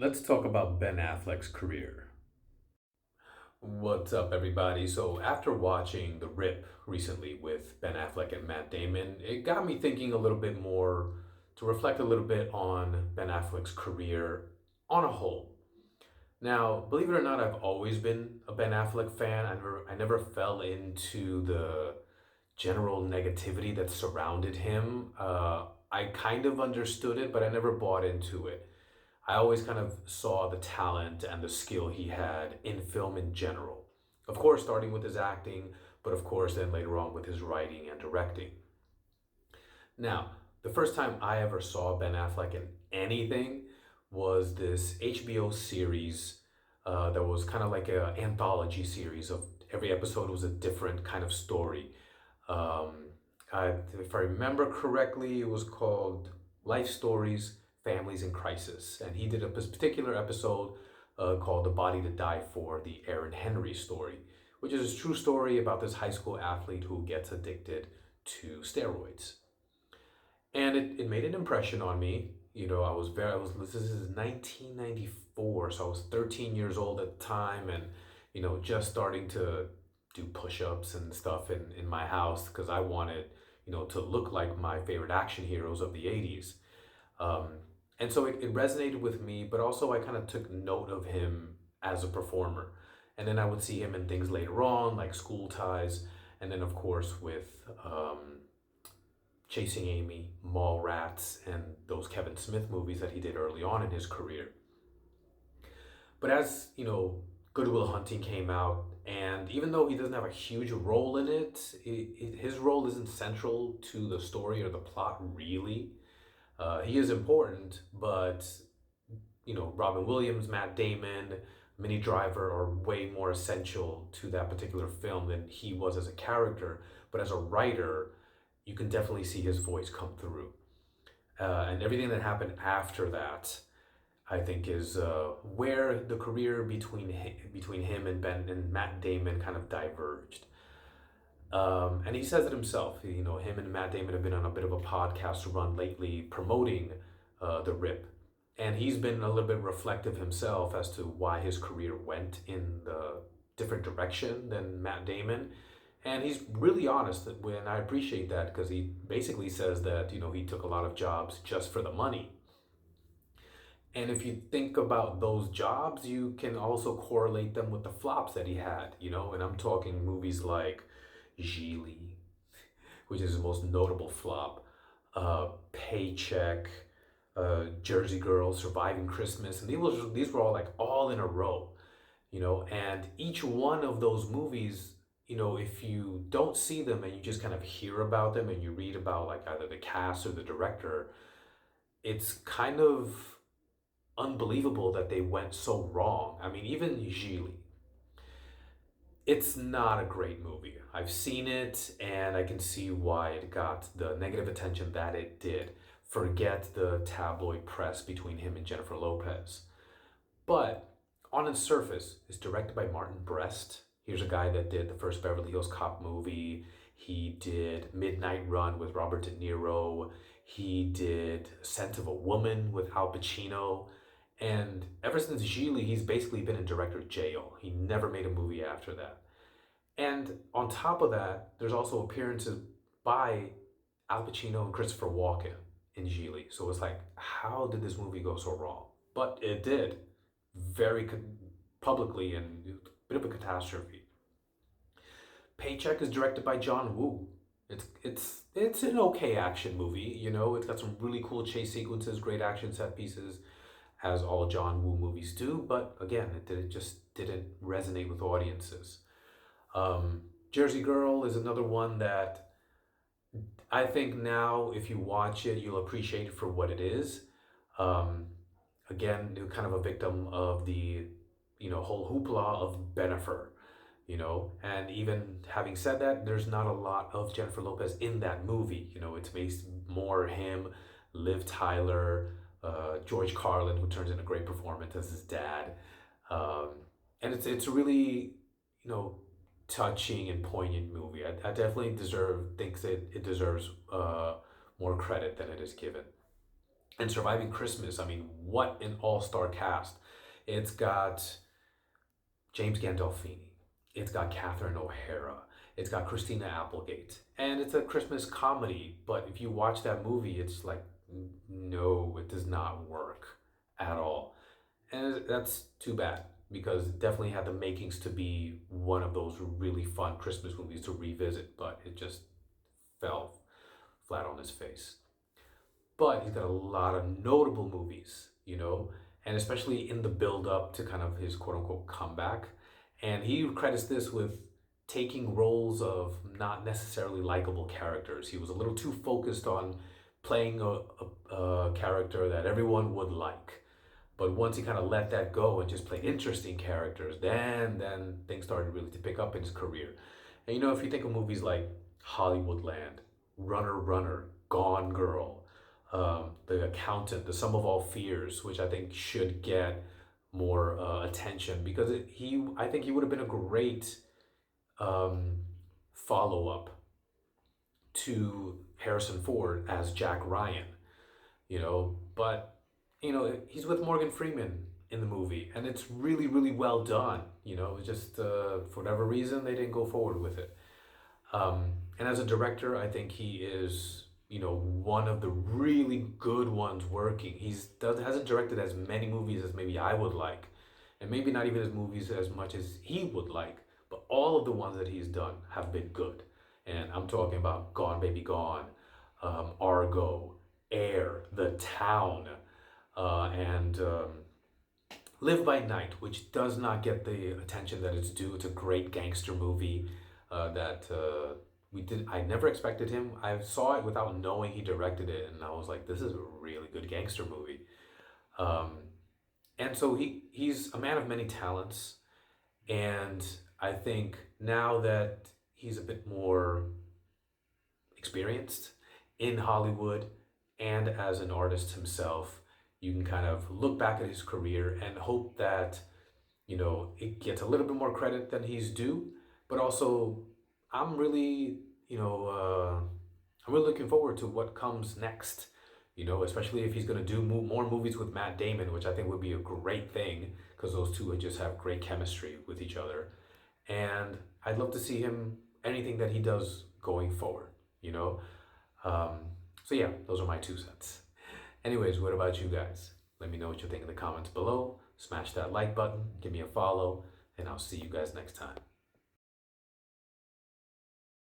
Let's talk about Ben Affleck's career. What's up, everybody? So, after watching The Rip recently with Ben Affleck and Matt Damon, it got me thinking a little bit more to reflect a little bit on Ben Affleck's career on a whole. Now, believe it or not, I've always been a Ben Affleck fan. I never fell into the general negativity that surrounded him. I kind of understood it, but I never bought into it. I always kind of saw the talent and the skill he had in film in general. Of course, starting with his acting, but of course, then later on with his writing and directing. Now, the first time I ever saw Ben Affleck in anything was this HBO series that was kind of like an anthology series of every episode was a different kind of story. Um, if I remember correctly, it was called Life Stories, Families in Crisis. And he did a particular episode called The Body to Die For, the Aaron Henry story, which is a true story about this high school athlete who gets addicted to steroids. And it made an impression on me. This is 1994, so I was 13 years old at the time and, just starting to do push-ups and stuff in my house because I wanted, to look like my favorite action heroes of the 80s. Um, and so it resonated with me, but also I kind of took note of him as a performer. And then I would see him in things later on, like School Ties, and then, of course, with Chasing Amy, Mallrats, and those Kevin Smith movies that he did early on in his career. But as, Good Will Hunting came out, and even though he doesn't have a huge role in his role isn't central to the story or the plot, really. He is important, but, Robin Williams, Matt Damon, Minnie Driver are way more essential to that particular film than he was as a character. But as a writer, you can definitely see his voice come through. And everything that happened after that, I think, is where the career between him and Ben and Matt Damon kind of diverged. And he says it himself. Him and Matt Damon have been on a bit of a podcast run lately promoting the Rip, and he's been a little bit reflective himself as to why his career went in the different direction than Matt Damon. And he's really honest when I appreciate that because he basically says that he took a lot of jobs just for the money. And if you think about those jobs, you can also correlate them with the flops that he had, and I'm talking movies like Gigli, which is his most notable flop, Paycheck, Jersey Girl, Surviving Christmas, and these were all like all in a row, and each one of those movies, if you don't see them and you just kind of hear about them and you read about like either the cast or the director, it's kind of unbelievable that they went so wrong. I mean, even Gigli, it's not a great movie. I've seen it and I can see why it got the negative attention that it did. Forget the tabloid press between him and Jennifer Lopez. But on its surface, it's directed by Martin Brest. Here's a guy that did the first Beverly Hills Cop movie. He did Midnight Run with Robert De Niro. He did Scent of a Woman with Al Pacino. And ever since Gigli, he's basically been in director jail. He never made a movie after that. And on top of that, there's also appearances by Al Pacino and Christopher Walken in Gigli. So it's like, how did this movie go so wrong? But it did, very publicly, and a bit of a catastrophe. Paycheck is directed by John Woo. It's an okay action movie. It's got some really cool chase sequences, great action set pieces, as all John Woo movies do. But again, it just didn't resonate with audiences. Jersey Girl is another one that I think now, if you watch it, you'll appreciate it for what it is. Um, Again, kind of a victim of the, whole hoopla of Bennifer, And even having said that, there's not a lot of Jennifer Lopez in that movie. It's based more him, Liv Tyler, George Carlin, who turns in a great performance as his dad. Um, and it's really, you know, touching and poignant movie. I definitely thinks it deserves more credit than it is given. And Surviving Christmas, I mean, what an all-star cast. It's got James Gandolfini. It's got Catherine O'Hara. It's got Christina Applegate. And it's a Christmas comedy, but if you watch that movie, it's like, no, it does not work at all. And that's too bad because it definitely had the makings to be one of those really fun Christmas movies to revisit, but it just fell flat on his face. But he's got a lot of notable movies, and especially in the build up to kind of his quote unquote comeback. And he credits this with taking roles of not necessarily likable characters. He was a little too focused on playing a character that everyone would like. But once he kind of let that go and just played interesting characters, then things started really to pick up in his career. And if you think of movies like Hollywoodland, Runner Runner, Gone Girl, The Accountant, The Sum of All Fears, which I think should get more attention because I think he would have been a great follow up to Harrison Ford as Jack Ryan, but he's with Morgan Freeman in the movie, and it's really, really well done. It's just for whatever reason they didn't go forward with it. And as a director, I think he is, one of the really good ones working. Hasn't directed as many movies as maybe I would like, and maybe not even as movies as much as he would like. But all of the ones that he's done have been good, and I'm talking about Gone Baby Gone, Argo, Air, The Town, and Live by Night, which does not get the attention that it's due. It's a great gangster movie that we did. I never expected him. I saw it without knowing he directed it, and I was like, "This is a really good gangster movie." Um, and so he's a man of many talents, and I think now that he's a bit more experienced in Hollywood and as an artist himself, you can kind of look back at his career and hope that, it gets a little bit more credit than he's due. But also, I'm really, I'm really looking forward to what comes next. Especially if he's going to do more movies with Matt Damon, which I think would be a great thing because those two would just have great chemistry with each other. And I'd love to see him anything that he does going forward. You know, um, so yeah, those are my 2 cents. Anyways, what about you guys? Let me know what you think in the comments below. Smash that like button, give me a follow, and I'll see you guys next time.